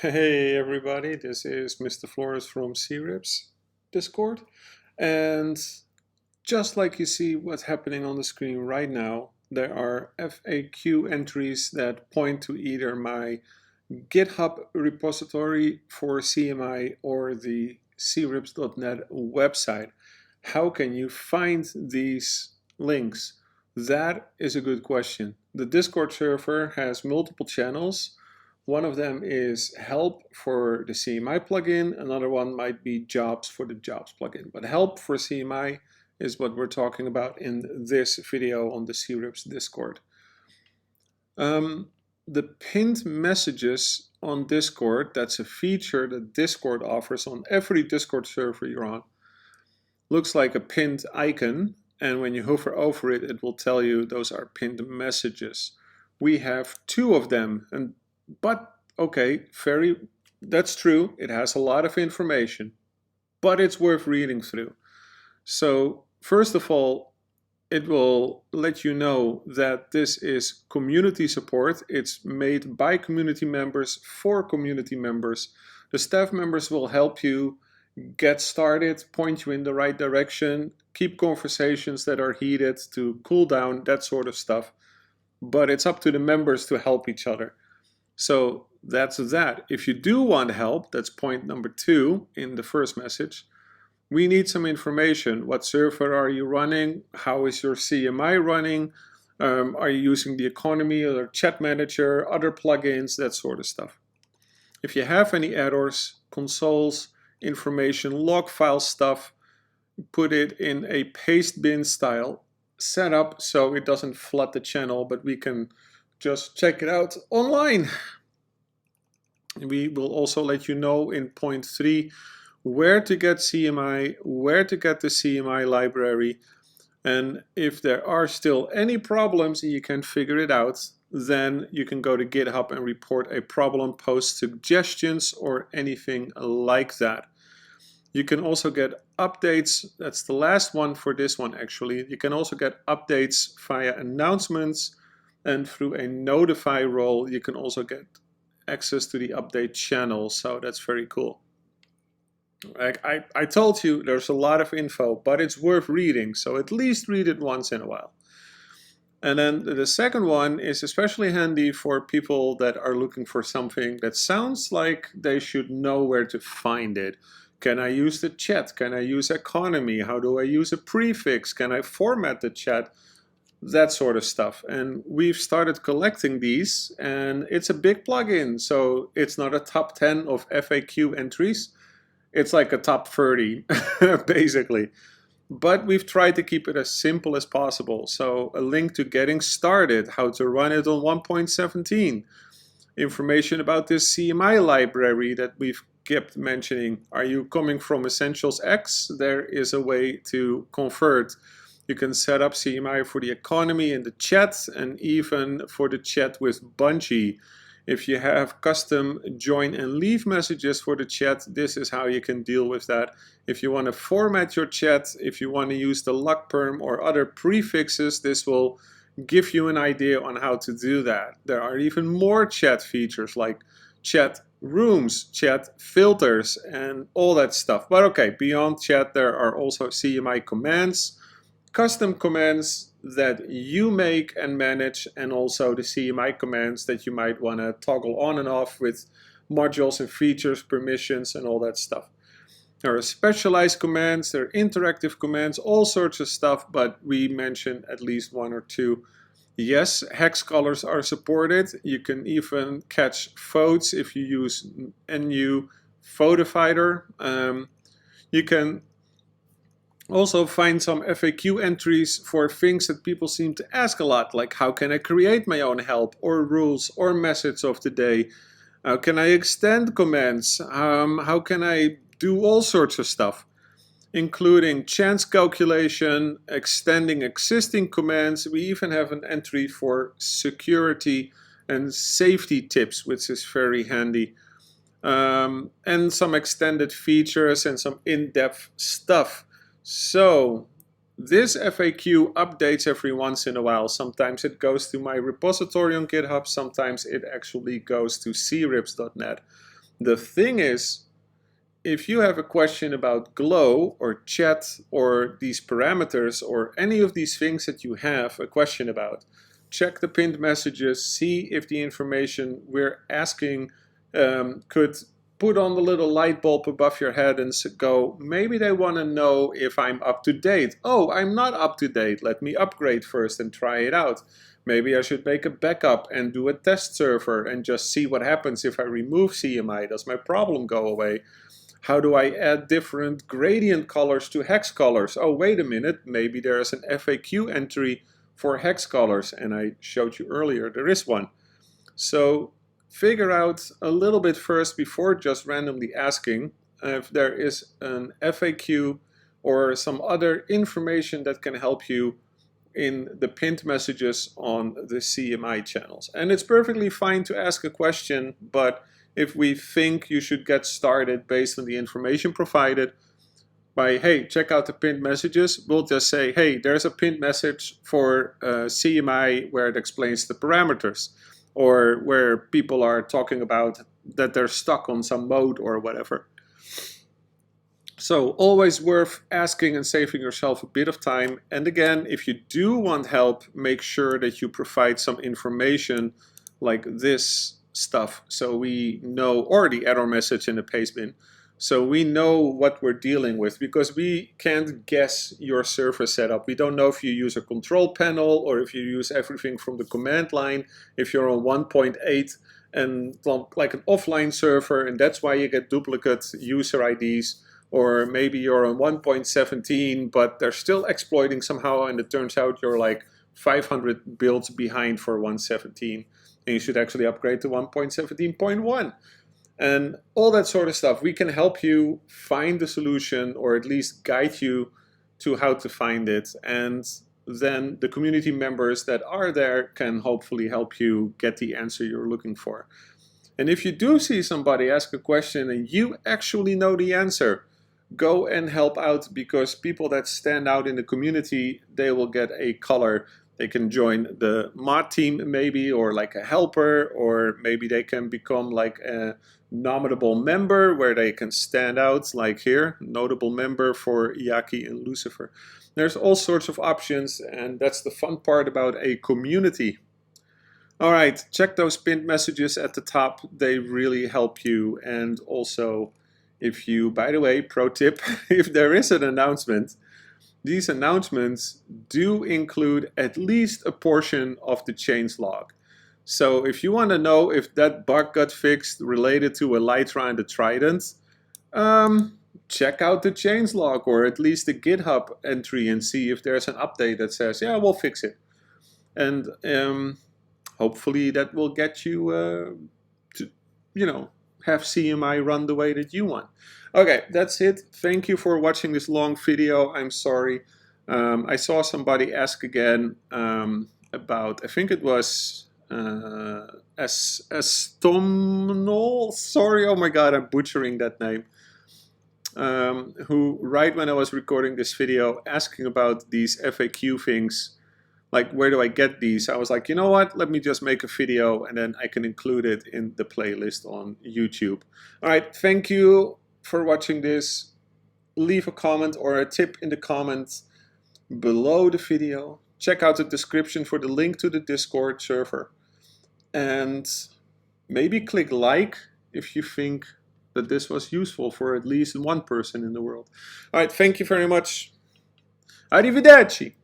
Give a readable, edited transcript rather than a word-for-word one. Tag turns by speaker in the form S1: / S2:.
S1: Hey everybody, this is Mr. Flores from CRIPS Discord. And just like you see what's happening on the screen right now, there are FAQ entries that point to either my GitHub repository for CMI or the crips.net website. How can you find these links? That is a good question. The Discord server has multiple channels. One of them is help for the CMI plugin. Another one might be jobs for the jobs plugin. But help for CMI is what we're talking about in this video on the CRIPS Discord. The pinned messages on Discord, that's a feature that Discord offers on every Discord server you're on. Looks like a pinned icon, and when you hover over it, it will tell you those are pinned messages. We have two of them, but okay, that's true. It has a lot of information, but it's worth reading through. So first of all, it will let you know that this is community support. It's made by community members for community members. The staff members will help you get started, point you in the right direction, keep conversations that are heated to cool down, that sort of stuff. But it's up to the members to help each other. So that's that. If you do want help, that's point number 2 in the first message. We need some information. What server are you running? How is your CMI running? Are you using the economy or chat manager, other plugins, that sort of stuff. If you have any errors, consoles, information, log file stuff, put it in a paste bin style setup so it doesn't flood the channel, but we can just check it out online. We will also let you know in point 3 where to get CMI, where to get the CMI library, and if there are still any problems and you can figure it out, then you can go to GitHub and report a problem, post suggestions, or anything like that. You can also get updates. That's the last one for this one, actually. You can also get updates via announcements, and through a notify role, you can also get access to the update channel. So that's very cool. I told you there's a lot of info, but it's worth reading, so at least read it once in a while. And then the second one is especially handy for people that are looking for something that sounds like they should know where to find it. Can I use the chat? Can I use economy? How do I use a prefix? Can I format the chat? That sort of stuff. And we've started collecting these, and it's a big plugin, so it's not a top 10 of FAQ entries. It's like a top 30, basically. But we've tried to keep it as simple as possible. So a link to getting started, how to run it on 1.17, information about this CMI library that we've kept mentioning. Are you coming from Essentials X? There is a way to convert. You can set up CMI for the economy in the chat, and even for the chat with Bungie. If you have custom join and leave messages for the chat, this is how you can deal with that. If you want to format your chat, if you want to use the lock perm or other prefixes, this will give you an idea on how to do that. There are even more chat features like chat rooms, chat filters, and all that stuff. But okay, beyond chat, there are also CMI commands, custom commands that you make and manage, and also the CMI commands that you might want to toggle on and off with modules and features, permissions, and all that stuff. There are specialized commands, there are interactive commands, all sorts of stuff, but we mentioned at least 1 or 2. Yes, hex colors are supported. You can even catch photos if you use NU photo fighter. You can also find some FAQ entries for things that people seem to ask a lot, like how can I create my own help, or rules, or message of the day? How can I extend commands? How can I do all sorts of stuff, including chance calculation, extending existing commands. We even have an entry for security and safety tips, which is very handy. And some extended features and some in-depth stuff. So this FAQ updates every once in a while. Sometimes it goes to my repository on GitHub, sometimes it actually goes to crips.net. The thing is, if you have a question about Glow or chat or these parameters or any of these things that you have a question about, check the pinned messages, see if the information we're asking could put on the little light bulb above your head and go, maybe they want to know if I'm up to date. Oh, I'm not up to date. Let me upgrade first and try it out. Maybe I should make a backup and do a test server and just see what happens if I remove CMI. Does my problem go away? How do I add different gradient colors to hex colors? Oh, wait a minute, maybe there is an FAQ entry for hex colors, and I showed you earlier there is one. So figure out a little bit first before just randomly asking if there is an FAQ or some other information that can help you in the pinned messages on the CMI channels. And it's perfectly fine to ask a question, but if we think you should get started based on the information provided by, hey, check out the pinned messages, we'll just say, hey, there's a pinned message for CMI where it explains the parameters, or where people are talking about that they're stuck on some mode or whatever. So always worth asking and saving yourself a bit of time. And again, if you do want help, make sure that you provide some information like this stuff so we know, or the error message in the pastebin, so we know what we're dealing with, because we can't guess your server setup. We don't know if you use a control panel or if you use everything from the command line, if you're on 1.8 and like an offline server and that's why you get duplicate user IDs, or maybe you're on 1.17 but they're still exploiting somehow and it turns out you're like 500 builds behind for 1.17 and you should actually upgrade to 1.17.1. And all that sort of stuff. We can help you find the solution, or at least guide you to how to find it. And then the community members that are there can hopefully help you get the answer you're looking for. And if you do see somebody ask a question and you actually know the answer, go and help out, because people that stand out in the community, they will get a color. They can join the mod team maybe, or like a helper, or maybe they can become like a notable member where they can stand out, like here, notable member for Yaki and Lucifer. There's all sorts of options, and that's the fun part about a community. All right, check those pinned messages at the top. They really help you. And also, if you, by the way, pro tip, if there is an announcement, these announcements do include at least a portion of the changelog. So if you want to know if that bug got fixed related to Elytra and the Trident, check out the changelog, or at least the GitHub entry, and see if there's an update that says, yeah, we'll fix it. And hopefully that will get you to, have CMI run the way that you want. Okay, that's it. Thank you for watching this long video. I'm sorry. I saw somebody ask again about, I think it was Estomnol. Sorry, oh my god, I'm butchering that name. Who, right when I was recording this video, asking about these FAQ things, like where do I get these? I was like, you know what, let me just make a video and then I can include it in the playlist on YouTube. All right, thank you for watching this. Leave a comment or a tip in the comments below the video. Check out the description for the link to the Discord server. And maybe click like if you think that this was useful for at least one person in the world. All right, thank you very much. Arrivederci.